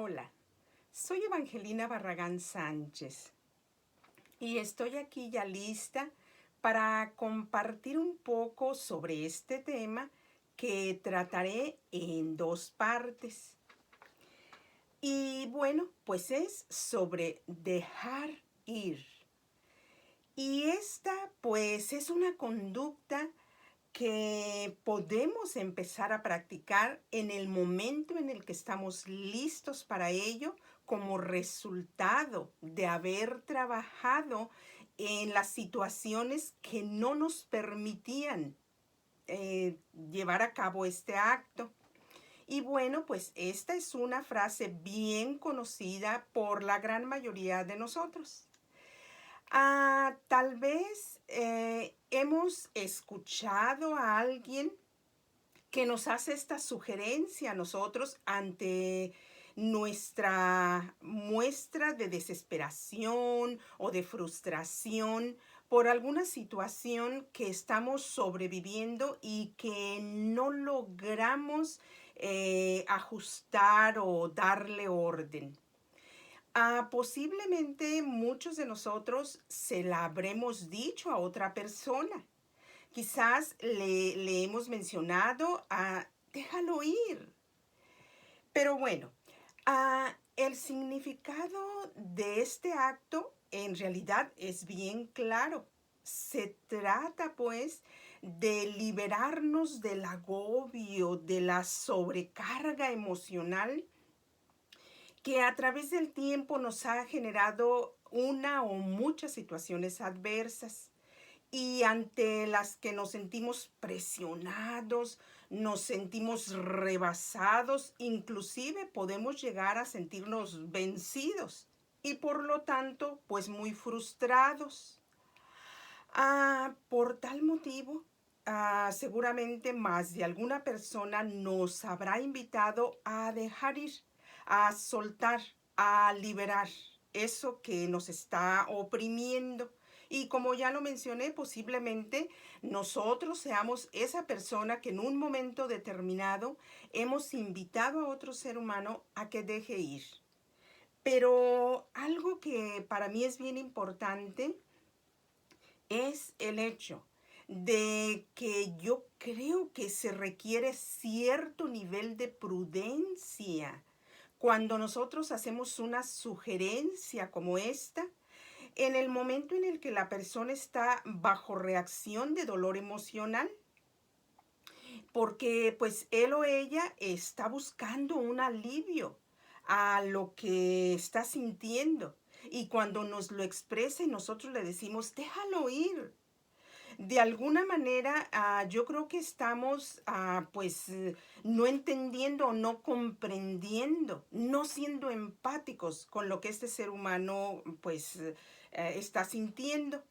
Hola, soy Evangelina Barragán Sánchez y estoy aquí ya lista para compartir un poco sobre este tema que trataré en dos partes. Y bueno, pues es sobre dejar ir. Y esta pues es una conducta que podemos empezar a practicar en el momento en el que estamos listos para ello, como resultado de haber trabajado en las situaciones que no nos permitían llevar a cabo este acto. Y bueno, pues esta es una frase bien conocida por la gran mayoría de nosotros. Tal vez hemos escuchado a alguien que nos hace esta sugerencia a nosotros ante nuestra muestra de desesperación o de frustración por alguna situación que estamos sobreviviendo y que no logramos ajustar o darle orden. Posiblemente muchos de nosotros se la habremos dicho a otra persona. Quizás le hemos mencionado a déjalo ir. Pero bueno, el significado de este acto en realidad es bien claro. Se trata pues de liberarnos del agobio, de la sobrecarga emocional que a través del tiempo nos ha generado una o muchas situaciones adversas y ante las que nos sentimos presionados, nos sentimos rebasados, inclusive podemos llegar a sentirnos vencidos y por lo tanto, pues muy frustrados. Por tal motivo, seguramente más de alguna persona nos habrá invitado a dejar ir, a soltar, a liberar eso que nos está oprimiendo. Y como ya lo mencioné, posiblemente nosotros seamos esa persona que en un momento determinado hemos invitado a otro ser humano a que deje ir. Pero algo que para mí es bien importante es el hecho de que yo creo que se requiere cierto nivel de prudencia cuando nosotros hacemos una sugerencia como esta, en el momento en el que la persona está bajo reacción de dolor emocional, porque pues él o ella está buscando un alivio a lo que está sintiendo. Y cuando nos lo expresa y nosotros le decimos, déjalo ir, de alguna manera, yo creo que estamos, no entendiendo o no comprendiendo, no siendo empáticos con lo que este ser humano, está sintiendo.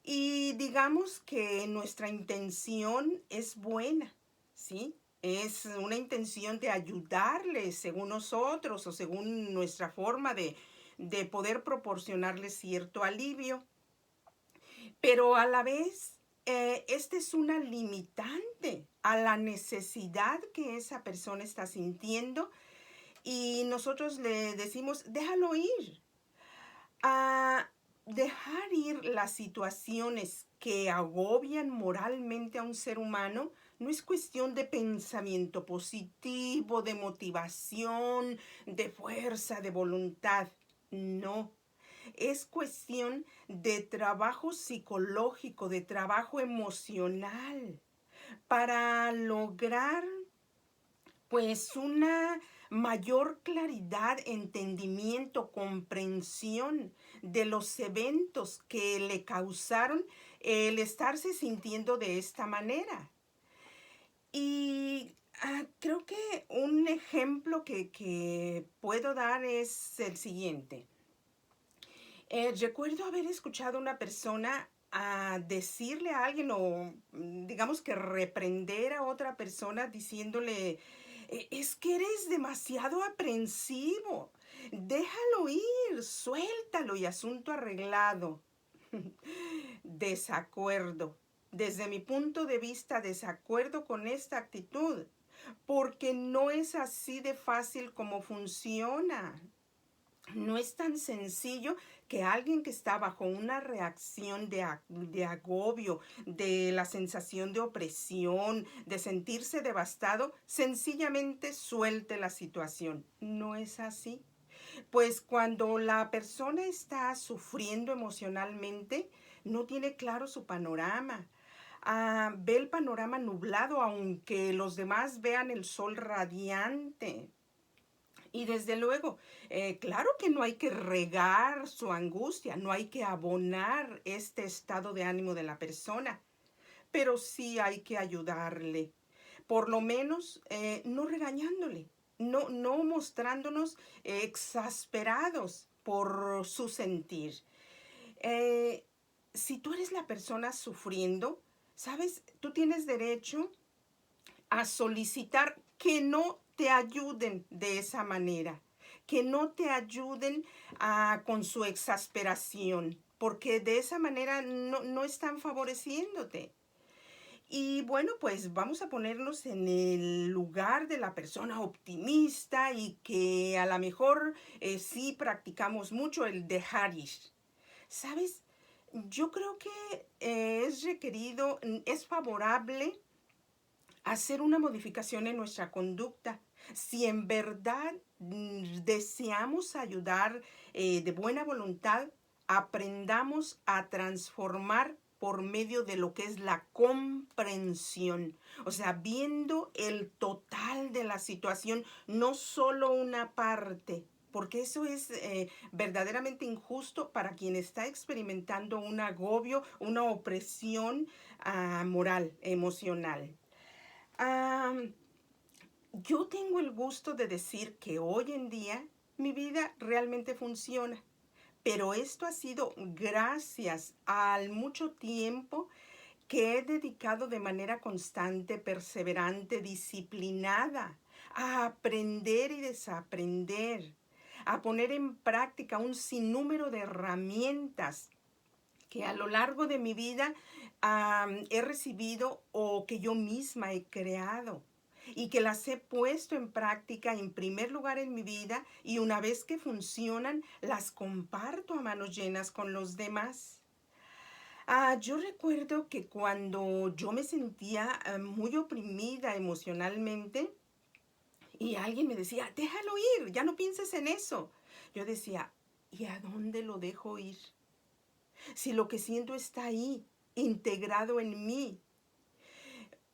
Y digamos que nuestra intención es buena, ¿sí? Es una intención de ayudarle según nosotros o según nuestra forma de poder proporcionarle cierto alivio. Pero a la vez, este es una limitante a la necesidad que esa persona está sintiendo y nosotros le decimos, déjalo ir. A dejar ir las situaciones que agobian moralmente a un ser humano no es cuestión de pensamiento positivo, de motivación, de fuerza, de voluntad. No, es cuestión de trabajo psicológico, de trabajo emocional, para lograr pues una mayor claridad, entendimiento, comprensión de los eventos que le causaron el estarse sintiendo de esta manera. Y creo que un ejemplo que puedo dar es el siguiente. Recuerdo haber escuchado a una persona a decirle a alguien o digamos que reprender a otra persona diciéndole, es que eres demasiado aprensivo, déjalo ir, suéltalo y asunto arreglado. Desacuerdo. Desde mi punto de vista, desacuerdo con esta actitud, porque no es así de fácil como funciona. No es tan sencillo que alguien que está bajo una reacción de agobio, de la sensación de opresión, de sentirse devastado, sencillamente suelte la situación. No es así. Pues cuando la persona está sufriendo emocionalmente, no tiene claro su panorama. Ve el panorama nublado, aunque los demás vean el sol radiante. Y desde luego, claro que no hay que regar su angustia, no hay que abonar este estado de ánimo de la persona, pero sí hay que ayudarle, por lo menos no regañándole, no mostrándonos exasperados por su sentir. Eh, si tú eres la persona sufriendo, ¿sabes? Tú tienes derecho a solicitar que no te ayuden de esa manera, que no te ayuden con su exasperación, porque de esa manera no están favoreciéndote. Y bueno, pues vamos a ponernos en el lugar de la persona optimista y que a lo mejor sí practicamos mucho el dejar ir. ¿Sabes? Yo creo que es requerido, es favorable hacer una modificación en nuestra conducta. Si en verdad deseamos ayudar de buena voluntad, aprendamos a transformar por medio de lo que es la comprensión. O sea, viendo el total de la situación, no solo una parte, porque eso es verdaderamente injusto para quien está experimentando un agobio, una opresión moral, emocional. Am, yo tengo el gusto de decir que hoy en día mi vida realmente funciona, pero esto ha sido gracias al mucho tiempo que he dedicado de manera constante, perseverante, disciplinada, a aprender y desaprender, a poner en práctica un sinnúmero de herramientas que a lo largo de mi vida he recibido o que yo misma he creado y que las he puesto en práctica en primer lugar en mi vida y una vez que funcionan, las comparto a manos llenas con los demás. Yo recuerdo que cuando yo me sentía muy oprimida emocionalmente y alguien me decía, déjalo ir, ya no pienses en eso. Yo decía, ¿y a dónde lo dejo ir? Si lo que siento está ahí, integrado en mí.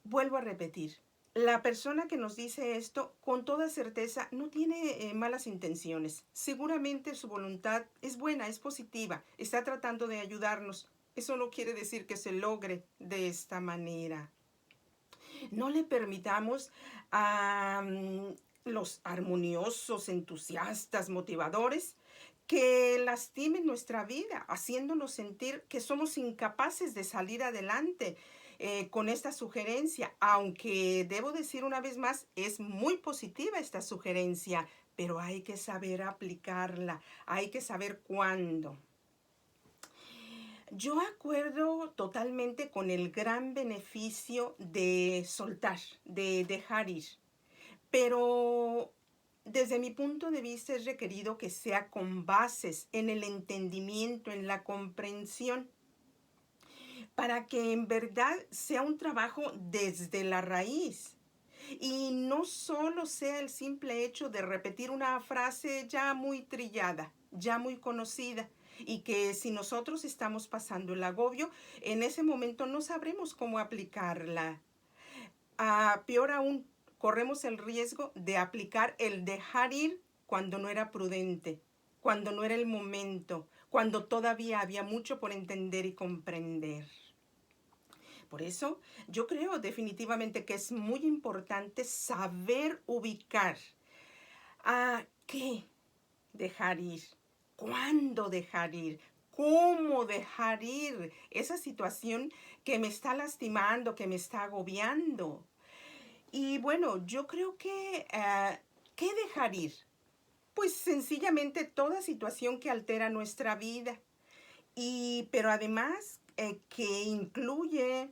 Vuelvo a repetir, la persona que nos dice esto, con toda certeza, no tiene malas intenciones. Seguramente su voluntad es buena, es positiva, está tratando de ayudarnos. Eso no quiere decir que se logre de esta manera. No le permitamos a los armoniosos, entusiastas, motivadores que lastimen nuestra vida, haciéndonos sentir que somos incapaces de salir adelante con esta sugerencia, aunque debo decir una vez más, es muy positiva esta sugerencia, pero hay que saber aplicarla, hay que saber cuándo. Yo acuerdo totalmente con el gran beneficio de soltar, de dejar ir, pero desde mi punto de vista es requerido que sea con bases en el entendimiento, en la comprensión, para que en verdad sea un trabajo desde la raíz. Y no solo sea el simple hecho de repetir una frase ya muy trillada, ya muy conocida, y que si nosotros estamos pasando el agobio, en ese momento no sabremos cómo aplicarla. Peor aún, corremos el riesgo de aplicar el dejar ir cuando no era prudente, cuando no era el momento, cuando todavía había mucho por entender y comprender. Por eso yo creo definitivamente que es muy importante saber ubicar a qué dejar ir, cuándo dejar ir, cómo dejar ir esa situación que me está lastimando, que me está agobiando. Y bueno, yo creo que, ¿qué dejar ir? Pues sencillamente toda situación que altera nuestra vida. Pero además que incluye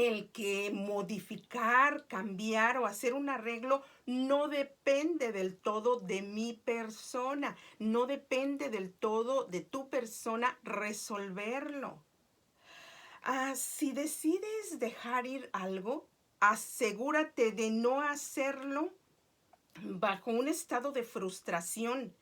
el que modificar, cambiar o hacer un arreglo no depende del todo de mi persona, no depende del todo de tu persona resolverlo. Si decides dejar ir algo, asegúrate de no hacerlo bajo un estado de frustración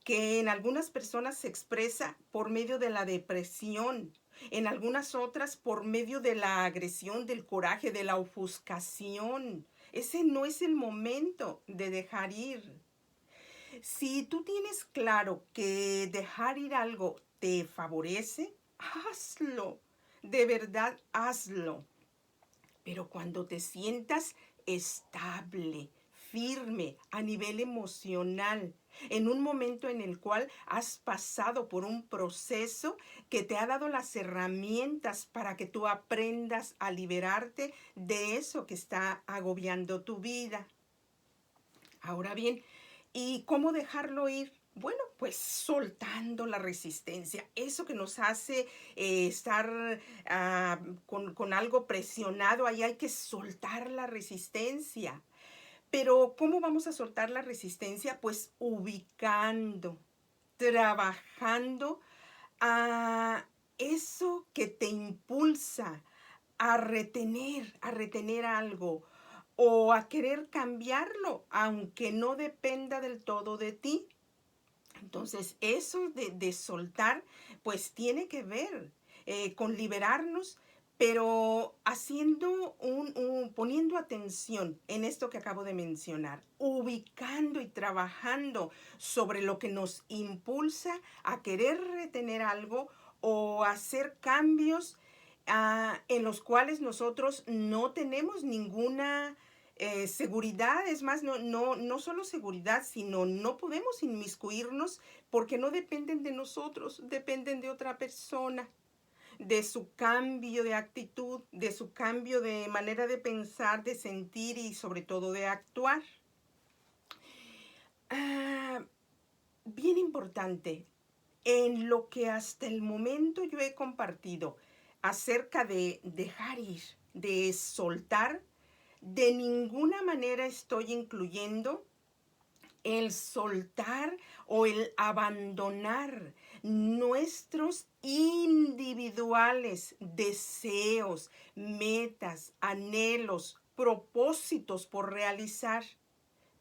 que en algunas personas se expresa por medio de la depresión, en algunas otras por medio de la agresión, del coraje, de la ofuscación. Ese no es el momento de dejar ir. Si tú tienes claro que dejar ir algo te favorece, hazlo. De verdad, hazlo. Pero cuando te sientas estable, firme a nivel emocional, en un momento en el cual has pasado por un proceso que te ha dado las herramientas para que tú aprendas a liberarte de eso que está agobiando tu vida. Ahora bien, ¿y cómo dejarlo ir? Bueno, pues soltando la resistencia, eso que nos hace estar con algo presionado, ahí hay que soltar la resistencia. Pero ¿cómo vamos a soltar la resistencia? Pues ubicando, trabajando a eso que te impulsa a retener algo o a querer cambiarlo, aunque no dependa del todo de ti. Entonces, eso de soltar, pues tiene que ver con liberarnos, pero haciendo poniendo atención en esto que acabo de mencionar, ubicando y trabajando sobre lo que nos impulsa a querer retener algo o hacer cambios en los cuales nosotros no tenemos ninguna seguridad. Es más, no solo seguridad, sino no podemos inmiscuirnos porque no dependen de nosotros, dependen de otra persona, de su cambio de actitud, de su cambio de manera de pensar, de sentir y sobre todo de actuar. Ah, Bien importante, en lo que hasta el momento yo he compartido acerca de dejar ir, de soltar, de ninguna manera estoy incluyendo el soltar o el abandonar nuestros individuales deseos, metas, anhelos, propósitos por realizar.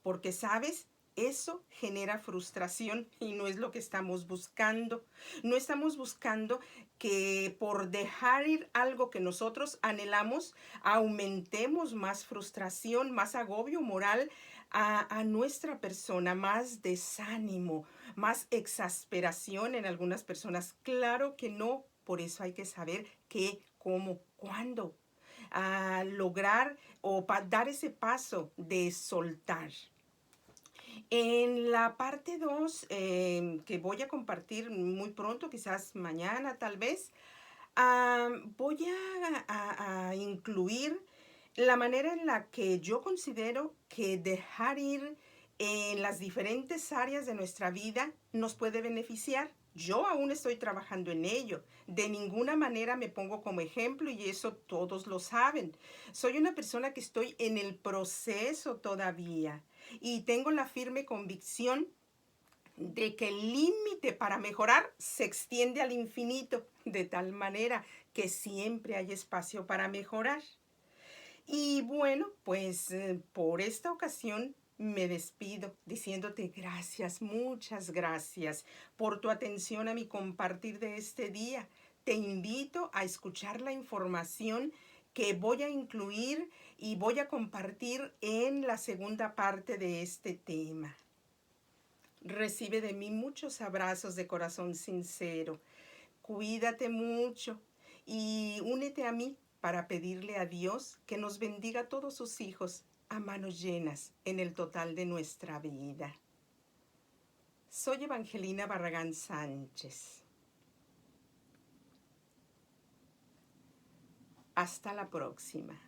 Porque, ¿sabes? Eso genera frustración y no es lo que estamos buscando. No estamos buscando que por dejar ir algo que nosotros anhelamos, aumentemos más frustración, más agobio moral a nuestra persona, más desánimo, más exasperación en algunas personas. Claro que no. Por eso hay que saber qué, cómo, cuándo. Lograr o dar ese paso de soltar. En la parte 2 que voy a compartir muy pronto, quizás mañana tal vez, voy a incluir la manera en la que yo considero que dejar ir en las diferentes áreas de nuestra vida nos puede beneficiar. Yo aún estoy trabajando en ello. De ninguna manera me pongo como ejemplo y eso todos lo saben. Soy una persona que estoy en el proceso todavía y tengo la firme convicción de que el límite para mejorar se extiende al infinito, de tal manera que siempre hay espacio para mejorar. Y bueno, pues por esta ocasión me despido diciéndote gracias, muchas gracias por tu atención a mi compartir de este día. Te invito a escuchar la información que voy a incluir y voy a compartir en la segunda parte de este tema. Recibe de mí muchos abrazos de corazón sincero. Cuídate mucho y únete a mí para pedirle a Dios que nos bendiga a todos sus hijos a manos llenas en el total de nuestra vida. Soy Evangelina Barragán Sánchez. Hasta la próxima.